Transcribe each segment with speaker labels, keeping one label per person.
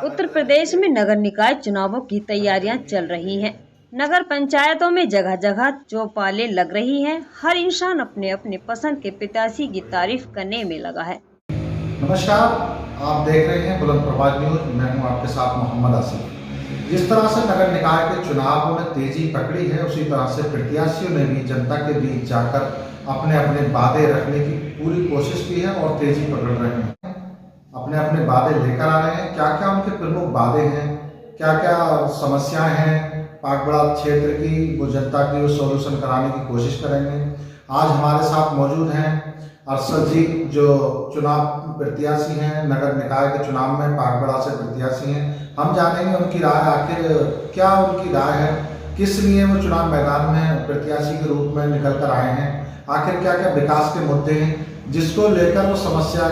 Speaker 1: उत्तर प्रदेश में नगर निकाय चुनावों की तैयारियां चल रही हैं। नगर पंचायतों में जगह जगह चौपालें लग रही हैं। हर इंसान अपने अपने पसंद के प्रत्याशी की तारीफ करने में लगा है।
Speaker 2: नमस्कार, आप देख रहे हैं बुलंद प्रभात न्यूज। मैं हूं आपके साथ मोहम्मद आसिफ। जिस तरह से नगर निकाय के चुनावों ने तेजी पकड़ी है, उसी तरह से प्रत्याशियों ने भी जनता के बीच जाकर अपने अपने वादे रखने की पूरी कोशिश की है और तेजी पकड़ रहे हैं। अपने अपने वादे लेकर आ रहे हैं। क्या क्या उनके प्रमुख वादे हैं, क्या क्या समस्याएं हैं पागबड़ा क्षेत्र की, वो जनता की सोल्यूशन कराने की कोशिश करेंगे। आज हमारे साथ मौजूद हैं अरशद जी, जो चुनाव प्रत्याशी हैं, नगर निकाय के चुनाव में पागबड़ा से प्रत्याशी हैं। हम जानेंगे उनकी राय, आखिर क्या उनकी राय है, किस लिए वो चुनाव मैदान में प्रत्याशी के रूप में निकल कर आए हैं, आखिर क्या क्या विकास के मुद्दे हैं जिसको लेकर वो समस्या,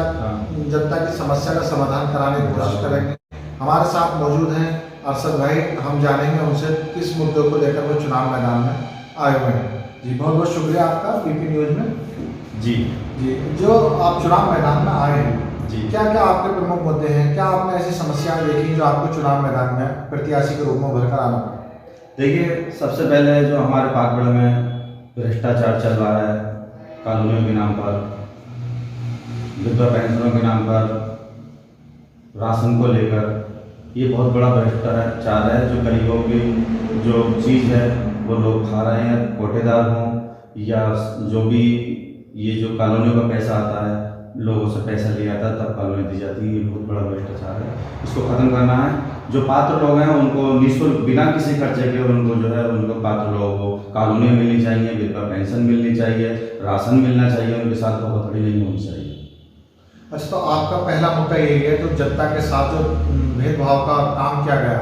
Speaker 2: जनता की समस्या का समाधान कराने की कोशिश करेंगे। हमारे साथ मौजूद हैं अरशद भाई। हम जानेंगे उनसे किस मुद्दों को लेकर वो चुनाव मैदान में आए हुए हैं। जी, बहुत बहुत शुक्रिया आपका पीपी न्यूज में।
Speaker 3: जी
Speaker 2: जी, जो आप चुनाव मैदान में आए हैं,
Speaker 3: जी,
Speaker 2: क्या क्या आपके प्रमुख मुद्दे हैं, क्या आपने ऐसी समस्याएं देखी जो आपको चुनाव मैदान में प्रत्याशी के रूप में उभर कर आना पड़ा?
Speaker 3: देखिए, सबसे पहले जो हमारे पागबड़ में भ्रष्टाचार चल रहा है, कॉलोनियों के नाम पर, विधवा पेंशनों के नाम पर, राशन को लेकर, ये बहुत बड़ा भ्रष्टाचार है। जो गरीबों की जो चीज़ है वो लोग खा रहे हैं, कोटेदार हों या जो भी, ये जो कॉलोनियों का पैसा आता है, लोगों से पैसा लिया जाता है तब कॉलोनी दी जाती है। ये बहुत बड़ा भ्रष्टाचार है, इसको ख़त्म करना है। जो पात्र लोग हैं उनको निःशुल्क, बिना किसी खर्चे के, उनको जो है उनको पात्र लोगों को कॉलोनियाँ मिलनी चाहिए, विधवा पेंशन मिलनी चाहिए, राशन मिलना चाहिए, उनके साथ धोखाधड़ी नहीं होनी चाहिए।
Speaker 2: अच्छा, तो आपका पहला मुद्दा यही है, तो जनता के साथ जो भेदभाव का काम किया गया,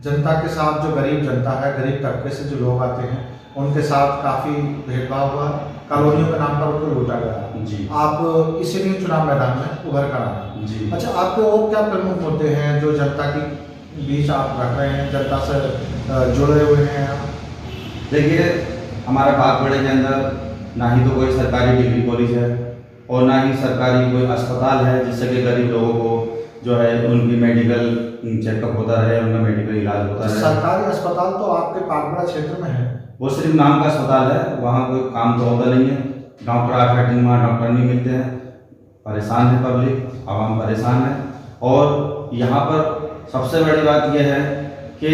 Speaker 2: जनता के साथ जो गरीब जनता है, गरीब तबके से जो लोग आते हैं, उनके साथ काफ़ी भेदभाव हुआ, कॉलोनियों के नाम पर उनको लूटा गया।
Speaker 3: जी,
Speaker 2: आप इसीलिए चुनाव मैदान में उभर कर आए।
Speaker 3: जी।
Speaker 2: अच्छा, आपके और क्या प्रमुख मुद्दे हैं जो जनता के बीच आप रख रहे हैं, जनता से जुड़े हुए हैं आप?
Speaker 3: देखिए, हमारे पागबड़े के अंदर ना ही तो कोई सरकारी डिग्री कॉलेज है और ना ही सरकारी कोई अस्पताल है जिससे कि गरीब लोगों को जो है उनकी मेडिकल चेकअप होता रहे, उनका मेडिकल इलाज होता रहे।
Speaker 2: सरकारी अस्पताल तो आपके पागबड़ा क्षेत्र में है?
Speaker 3: वो सिर्फ नाम का अस्पताल है, वहाँ कोई काम तो होता नहीं है। डॉक्टर आठ वहाँ डॉक्टर नहीं मिलते हैं, परेशान है पब्लिक, आवाम परेशान है। और यहाँ पर सबसे बड़ी बात यह है कि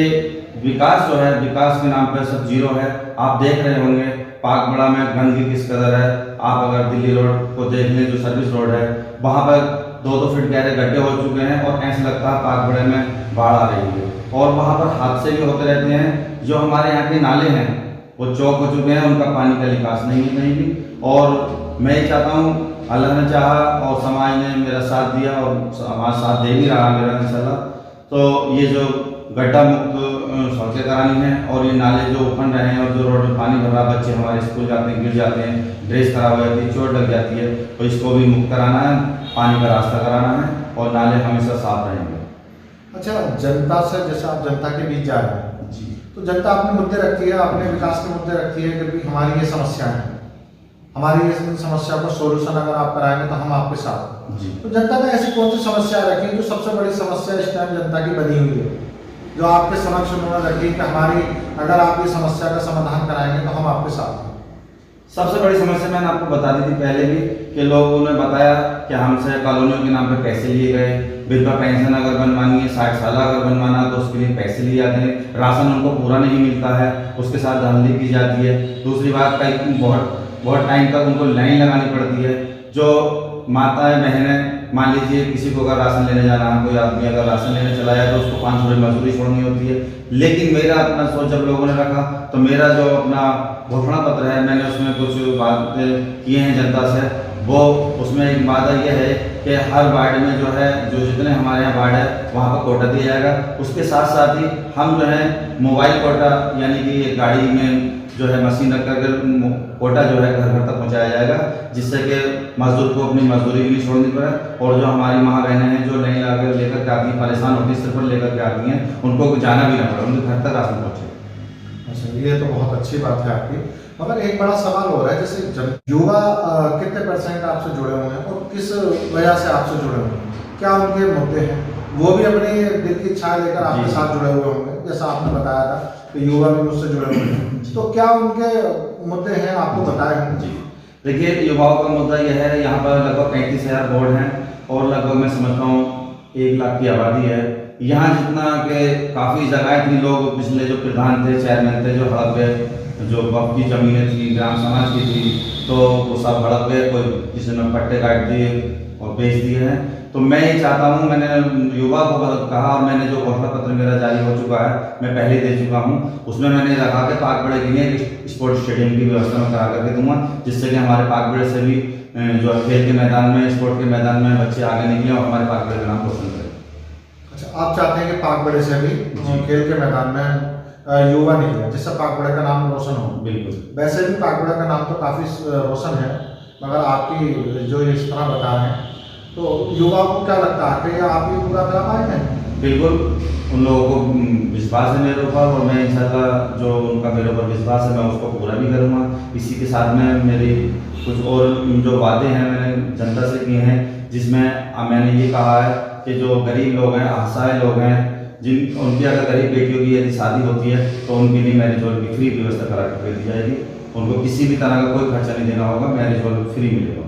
Speaker 3: विकास जो है, विकास के नाम पर सब जीरो है। आप देख रहे होंगे पागबड़ा में गंदगी किस कदर है। आप अगर दिल्ली रोड को देख लें, जो सर्विस रोड है, वहाँ पर 2-2 फीट गहरे गड्ढे हो चुके हैं और ऐसा लगता है पागबड़े में बाढ़ आ रही है। और वहाँ पर हादसे भी होते रहते हैं। जो हमारे यहाँ के नाले हैं वो चौक हो चुके हैं, उनका पानी का निकास नहीं है कहीं भी। और मैं ये चाहता हूँ, अल्लाह ने चाहा और समाज ने मेरा साथ दिया और समाज साथ दे भी रहा मेरा इंशाल्लाह, तो ये जो गड्ढा मुक्त सड़कें करानी है और ये नाले जो उफन रहे हैं और जो रोड में पानी भर रहा, बच्चे हमारे स्कूल जाते हैं, गिर जाते हैं, ड्रेस खराब हो जाती है, चोट लग जाती है, तो इसको भी मुक्त कराना है, पानी का रास्ता कराना है और नाले हमेशा साफ रहेंगे।
Speaker 2: अच्छा, जनता से, जैसे आप जनता के बीच जा रहे हैं
Speaker 3: जी,
Speaker 2: तो जनता अपने मुद्दे रखती है, अपने विकास के मुद्दे रखती है कि भाई हमारी ये समस्या है, हमारी ये समस्या को सोल्यूशन अगर आप कराएंगे तो हम आपके साथ हैं।
Speaker 3: जी।
Speaker 2: तो जनता ने ऐसी कौन सी समस्या रखी है जो सबसे बड़ी समस्या इस टाइम जनता की बनी हुई है, जो आपके समक्ष उन्होंने रखी कि हमारी, अगर आप ये समस्या का समाधान कराएंगे तो हम आपके साथ हैं?
Speaker 3: सबसे बड़ी समस्या मैंने आपको बता दी थी पहले भी कि लोगों ने बताया कि हमसे कॉलोनियों के नाम पे पैसे लिए गए। विधवा पेंशन अगर बनवानी है, 60 साल अगर बनवाना तो उसके लिए पैसे लिए जाते हैं। राशन उनको पूरा नहीं मिलता है, उसके साथ धांधली की जाती है। दूसरी बात, कई बहुत टाइम तक उनको लाइन लगानी पड़ती है। जो माताएं बहनें, मान लीजिए किसी को अगर राशन लेने जाना है, कोई आदमी अगर राशन लेने चला जाए तो उसको 500 रुपये मजदूरी छोड़नी होती है। लेकिन मेरा अपना सोच जब लोगों ने रखा तो मेरा जो अपना घोषणा पत्र है, मैंने उसमें कुछ बातें किए हैं जनता से। वो उसमें एक वादा यह है कि हर वार्ड में जो है, जो जितने हमारे यहाँ वार्ड है वहाँ पर कोटा दिया जाएगा। उसके साथ साथ ही हम जो है मोबाइल कोटा, यानी कि गाड़ी में जो है मशीन रख कर कोटा जो है घर घर तक पहुँचाया जाएगा, जिससे कि मजदूर को अपनी मजदूरी भी नहीं छोड़नी पड़े। और जो हमारी माँ बहनें हैं जो नहीं लेकर के आती हैं, परेशान होती है, सिर पर लेकर के आती हैं, उनको जाना भी ना पड़े, उनके घर तक राशन पहुँचे।
Speaker 2: अच्छा, ये तो बहुत अच्छी बात है आपकी। मगर एक बड़ा सवाल हो रहा है, जैसे युवा कितने % आपसे जुड़े हुए हैं और किस वजह से आपसे जुड़े हुए हैं, क्या उनके मुद्दे हैं? वो भी अपनी दिल की इच्छा लेकर आपके
Speaker 3: जी।
Speaker 2: साथ जुड़े हुए होंगे, जैसा आपने बताया था कि युवा भी मुझसे जुड़े हुए हैं, तो क्या उनके मुद्दे हैं आपको बताए होंगे?
Speaker 3: जी देखिए, युवाओं का मुद्दा यह है, यहाँ पर लगभग 35,000 बोर्ड हैं और लगभग मैं समझता हूँ 1 लाख की आबादी है। यहाँ जितना कि काफ़ी जगह थी, लोग पिछले जो प्रधान थे, चेयरमैन थे, जो हड़प गए, जो वक्त की ज़मीनें थी, ग्राम समाज की थी, तो वो सब हड़प गए, कोई किसी ने पट्टे काट दिए और बेच दिए हैं। तो मैं ये चाहता हूँ, मैंने युवा को कहा और मैंने जो घोषणा पत्र मेरा जारी हो चुका है, मैं पहले दे चुका हूँ, उसमें मैंने रखा कि पाकबड़े के लिए एक स्पोर्ट्स स्टेडियम की व्यवस्था मैं करा करके दूंगा, जिससे कि हमारे पाकबड़े से भी जो खेल के मैदान में, स्पोर्ट के मैदान में बच्चे आगे निकले और हमारे पाकबड़े का नाम रोशन करें।
Speaker 2: अच्छा, आप चाहते हैं कि पाकबड़े से भी खेल के मैदान में युवा निकले, जिससे पाकबड़े का नाम रोशन हो।
Speaker 3: बिल्कुल।
Speaker 2: वैसे भी पाकबड़े का नाम तो काफ़ी रोशन है, मगर आपकी जो इस तरह बता रहे हैं, तो युवाओं को क्या लगता है कि आप ये पूरा करा पाएंगे?
Speaker 3: बिल्कुल, उन लोगों को विश्वास है मेरे ऊपर और मैं इंशाल्लाह जो उनका मेरे ऊपर विश्वास है मैं उसको पूरा भी करूँगा। इसी के साथ में मेरी कुछ और जो वादे हैं मैंने जनता से किए हैं, जिसमें मैंने ये कहा है कि जो गरीब लोग हैं, असहाय लोग हैं, जिन उनकी अगर गरीब बेटियों की यदि शादी होती है तो उनके लिए मैरिज हॉल की फ्री व्यवस्था करा कर दी जाएगी। उनको किसी भी तरह का कोई खर्चा नहीं देना होगा, मैरिज हॉल फ्री मिलेगा।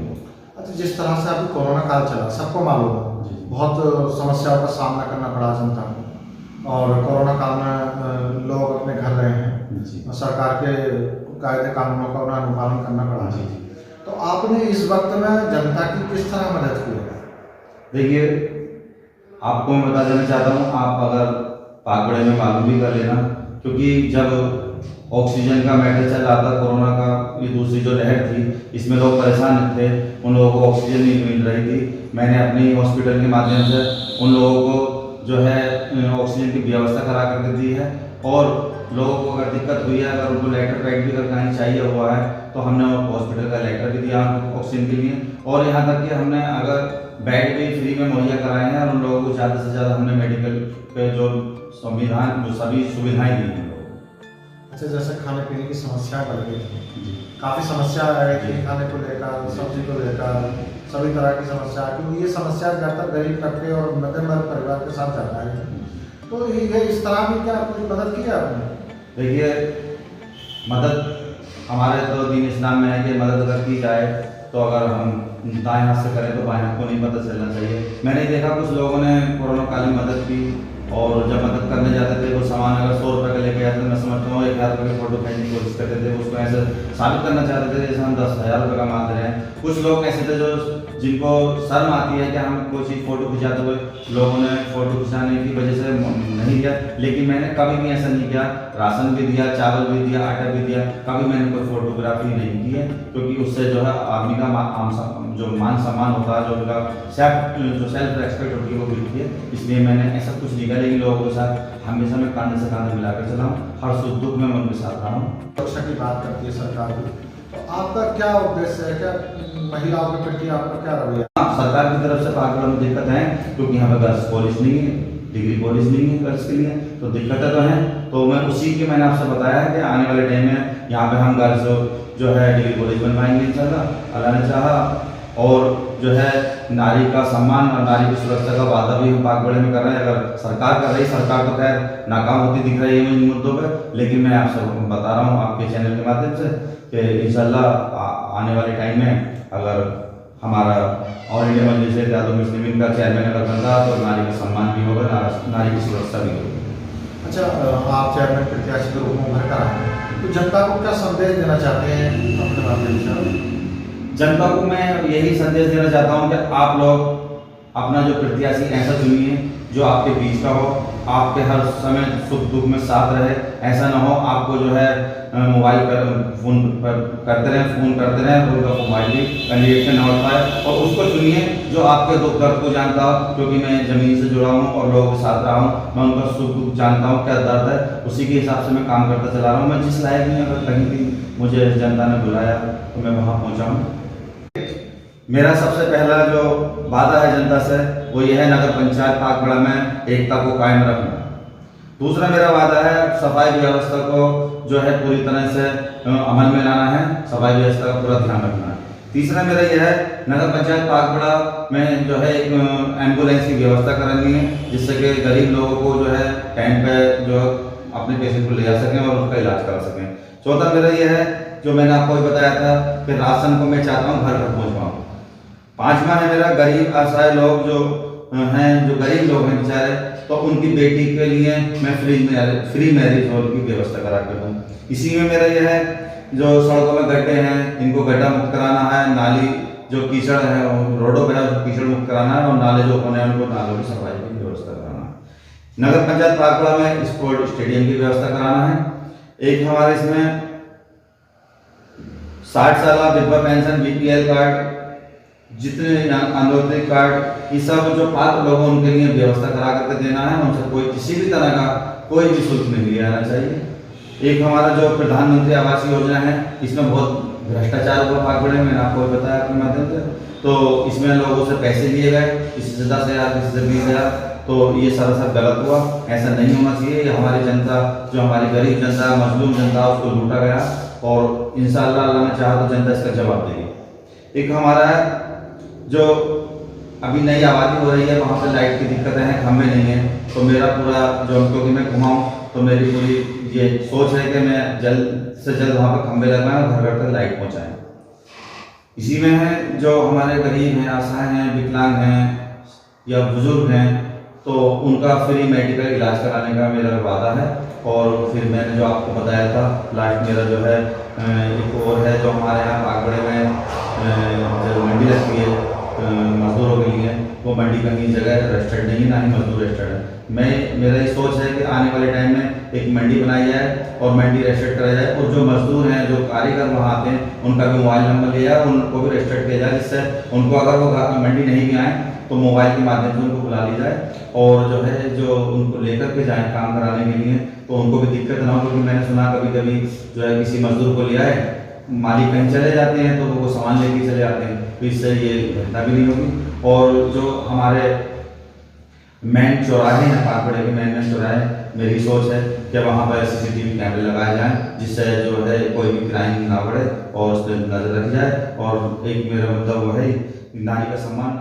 Speaker 2: अच्छा, जिस तरह से अभी कोरोना काल चला, सबको मालूम है, बहुत समस्याओं का सामना करना पड़ा जनता को, और कोरोना काल में लोग अपने घर रहे हैं, सरकार के कायदे कानूनों का उन्हें अनुपालन करना पड़ा है। तो आपने इस वक्त में जनता की किस तरह मदद की है?
Speaker 3: देखिए, आपको मैं बता देना चाहता हूँ, आप अगर पाकबड़े में मालूम भी कर लेना, क्योंकि जब ऑक्सीजन का मैटर चल रहा था, कोरोना का ये दूसरी जो लहर थी, इसमें लोग परेशान थे, उन लोगों को ऑक्सीजन नहीं मिल रही थी। मैंने अपनी हॉस्पिटल के माध्यम से उन लोगों को जो है ऑक्सीजन की व्यवस्था करा करके दी है, और लोगों को अगर दिक्कत हुई है, अगर उनको लेटर पैड भी अगर कहीं चाहिए हुआ है, तो हमने हॉस्पिटल का लेटर भी दिया ऑक्सीजन के लिए, और यहाँ तक कि हमने अगर बेड भी फ्री में मुहैया कराए हैं, और उन लोगों को ज़्यादा से ज़्यादा हमने मेडिकल पे जो संविधान जो सभी सुविधाएँ दी हैं।
Speaker 2: अच्छा, जैसे खाने पीने की समस्याएं बढ़ गई थी, काफ़ी समस्या आ रही थी खाने को लेकर, सब्जी को लेकर, सभी तरह की समस्या, क्योंकि ये समस्या ज़्यादातर गरीब तबके और मध्यम वर्ग परिवार के साथ जाता है। तो ये इस तरह भी क्या कुछ मदद की है आपने?
Speaker 3: देखिए, मदद हमारे तो दीन इस्लाम में है कि मदद अगर की जाए तो अगर हम दाएं हाथ से करें तो बाएं हाथ को नहीं पता चलना चाहिए। मैंने देखा कुछ लोगों ने कोरोना काल में मदद की, और जब मदद करने जाते थे वो सामान अगर 100 रुपये का लेके आते थे, मैं समझता हूँ 1,000 रुपये की फोटो खींचने की कोशिश करते थे, उसको ऐसे साबित करना चाहते थे जैसे हम 10,000 रुपये का मान दे रहे हैं। कुछ लोग ऐसे थे जो जिनको शर्म आती है कि हम कोई चीज़ फोटो खिंचाते हुए, लोगों ने फोटो खिंचाने की वजह से नहीं दिया, लेकिन मैंने कभी भी ऐसा नहीं किया। राशन भी दिया, चावल भी दिया, आटा भी दिया, कभी मैंने कोई फोटोग्राफी नहीं की है, क्योंकि उससे जो है आदमी का जो मान सम्मान होता है, जो उनका सेल्फ रेस्पेक्ट होती है वो गिरती है। इसलिए मैंने ऐसा कुछ नहीं किया, लेकिन लोगों के साथ हमेशा मैं कांधे से कांधे मिलाकर चला हूँ, हर सुख दुख में मैं उनके साथ रहा हूँ।
Speaker 2: सुरक्षा की बात करती है सरकार भी, तो आपका क्या उद्देश्य है, क्या महिलाओं के प्रति आपका क्या रवैया?
Speaker 3: सरकार की तरफ से पाकबड़ा में दिक्कत है, क्योंकि यहाँ पे गर्ल्स कॉलेज नहीं है, डिग्री कॉलेज नहीं है गर्ल्स के लिए, तो दिक्कतें तो हैं। तो मैं उसी के मैंने आपसे बताया है कि आने वाले टाइम में यहाँ पे हम गर्ल्स जो है डिग्री कॉलेज बनवाएंगे इंशाल्लाह, अल्लाह ने चाहा, और जो है नारी का सम्मान और नारी की सुरक्षा का वादा भी हम पाकबड़े में कर रहे हैं। अगर सरकार कर रही, सरकार तो खैर नाकाम होती दिख रही है इन मुद्दों पर, लेकिन मैं आपसे बता रहा हूँ आपके चैनल के माध्यम से कि इंशाल्लाह आने वाले टाइम में अगर हमारा ऑल इंडिया मजलिस इत्तेहादुल मुस्लिमीन का चेयरमैन अगर बनता तो नारी का सम्मान भी होगा, नारी की सुरक्षा भी होगी।
Speaker 2: अच्छा, आप चेयरमैन प्रत्याशी के रूप में उभर कर आए हैं, तो जनता को क्या संदेश देना चाहते हैं अपने माध्यम से?
Speaker 3: जनता को मैं यही संदेश देना चाहता हूँ कि आप लोग अपना जो प्रत्याशी ऐसा चुनिए जो आपके बीच का हो, आपके हर समय सुख दुख में साथ रहे। ऐसा ना हो आपको जो है मोबाइल पर फोन करते रहें, उनका मोबाइल भी कैंडिडेट से ना उठ पाए, और उसको चुनिए जो आपके दुख दर्द को जानता हो, क्योंकि मैं ज़मीन से जुड़ा हूँ और लोगों के साथ रहा हूँ, मैं उनका सुख दुख जानता हूँ, क्या दर्द है, उसी के हिसाब से मैं काम करता चला रहा हूँ। मैं जिस लायक नहीं, अगर कहीं भी मुझे जनता ने बुलाया तो मैं वहाँ पहुँचा हूँ। मेरा सबसे पहला जो वादा है जनता से वो ये है नगर पंचायत पाकबड़ा में एकता को कायम रखना। दूसरा मेरा वादा है सफाई व्यवस्था को जो है पूरी तरह से अमल में लाना है, सफाई व्यवस्था का पूरा ध्यान रखना है। तीसरा मेरा यह है, नगर पंचायत पाकबड़ा में जो है एक एम्बुलेंस की व्यवस्था करनी है, जिससे कि गरीब लोगों को जो है टाइम पे जो अपने पेशेंट को ले जा सकें और उसका इलाज करा सकें। चौथा मेरा यह है, जो मैंने आपको बताया था कि राशन को मैं चाहता हूँ घर घर पहुँचवाऊँ। पाँचवा है मेरा, गरीब असहाय लोग जो हैं, जो गरीब लोग हैं बेचारे, तो उनकी बेटी के लिए मैं फ्री मैरिज हॉल की व्यवस्था करा के दूँ। इसी में मेरा यह है, जो सड़कों में गड्ढे हैं इनको गड्ढा मुक्त कराना है, नाली जो कीचड़ है रोडों पर है कीचड़ मुक्त कराना है, और नाले जो बने हैं उनको नालों की सफाई की व्यवस्था कराना है। नगर पंचायत पाकबड़ा में स्पोर्ट स्टेडियम की व्यवस्था कराना है। एक हमारे इसमें 60 साल विधवा पेंशन, BPL कार्ड, जितने अंत्योदय कार्ड, ये सब जो पात्र लोग उनके लिए व्यवस्था करा करके देना है। उनसे कोई किसी भी तरह का कोई भी शुल्क नहीं लिया जाना चाहिए। एक हमारा जो प्रधानमंत्री आवास योजना है, इसमें बहुत भ्रष्टाचार हुआ पाकबड़े में, मैंने आपको बताया आपके माध्यम से। तो इसमें लोगों से पैसे लिए गए, किसी से 10,000, किसी से 20,000, तो ये सरासर गलत हुआ। ऐसा नहीं होना चाहिए। ये हमारी जनता, जो हमारी गरीब जनता, मजलूम जनता, उसको लूटा गया, और इंशाअल्लाह अल्लाह ने चाहा तो जनता इसका जवाब देगी। एक हमारा है, जो अभी नई आबादी हो रही है, वहाँ पे लाइट की दिक्कतें हैं, खंभे नहीं हैं, तो मेरा पूरा जो, क्योंकि मैं घुमाऊँ तो मेरी पूरी ये सोच है कि मैं जल्द से जल्द वहाँ पर खंभे लगवाएं और घर घर तक लाइट पहुँचाएं। इसी में है, जो हमारे गरीब हैं, असहाय हैं, विकलांग हैं या बुजुर्ग हैं, तो उनका फ्री मेडिकल इलाज कराने का मेरा वादा है। और फिर मैंने जो आपको बताया था लास्ट, मेरा जो है एक और है, जो हमारे यहाँ पाकबड़े में जो मंडी लगती है मजदूरों के लिए, वो मंडी कहीं जगह रजिस्टर्ड नहीं, ना ही मजदूर रजिस्टर्ड है। मेरा ये सोच है कि आने वाले टाइम में एक मंडी बनाई जाए और मंडी रजिस्टर्ड कराई जाए, और जो मजदूर हैं, जो कारीगर वहाँ आते हैं, उनका भी मोबाइल नंबर लिया जाए, उनको भी रजिस्टर्ड किया जाए, जिससे उनको अगर वो मंडी नहीं भी आए तो मोबाइल के माध्यम से उनको बुला ली जाए, और जो है जो उनको लेकर के जाए काम कराने के लिए, तो उनको भी दिक्कत ना हो। क्योंकि मैंने सुना कभी कभी जो है किसी मजदूर को ले आए, मालिक कहीं चले जाते हैं तो वो सामान लेके चले जाते हैं, तो इससे ये घटना भी नहीं होगी। और जो हमारे मेन चौराहे हैं, पाकबड़े के मेन चौराहे, मेरी सोच है कि वहाँ पर CCTV कैमरे लगाए जाएं, जिससे जो है कोई भी क्राइम ना बढ़े और उस पर नजर रखी जाए। और एक मेरा मतलब वो है, नारी का सम्मान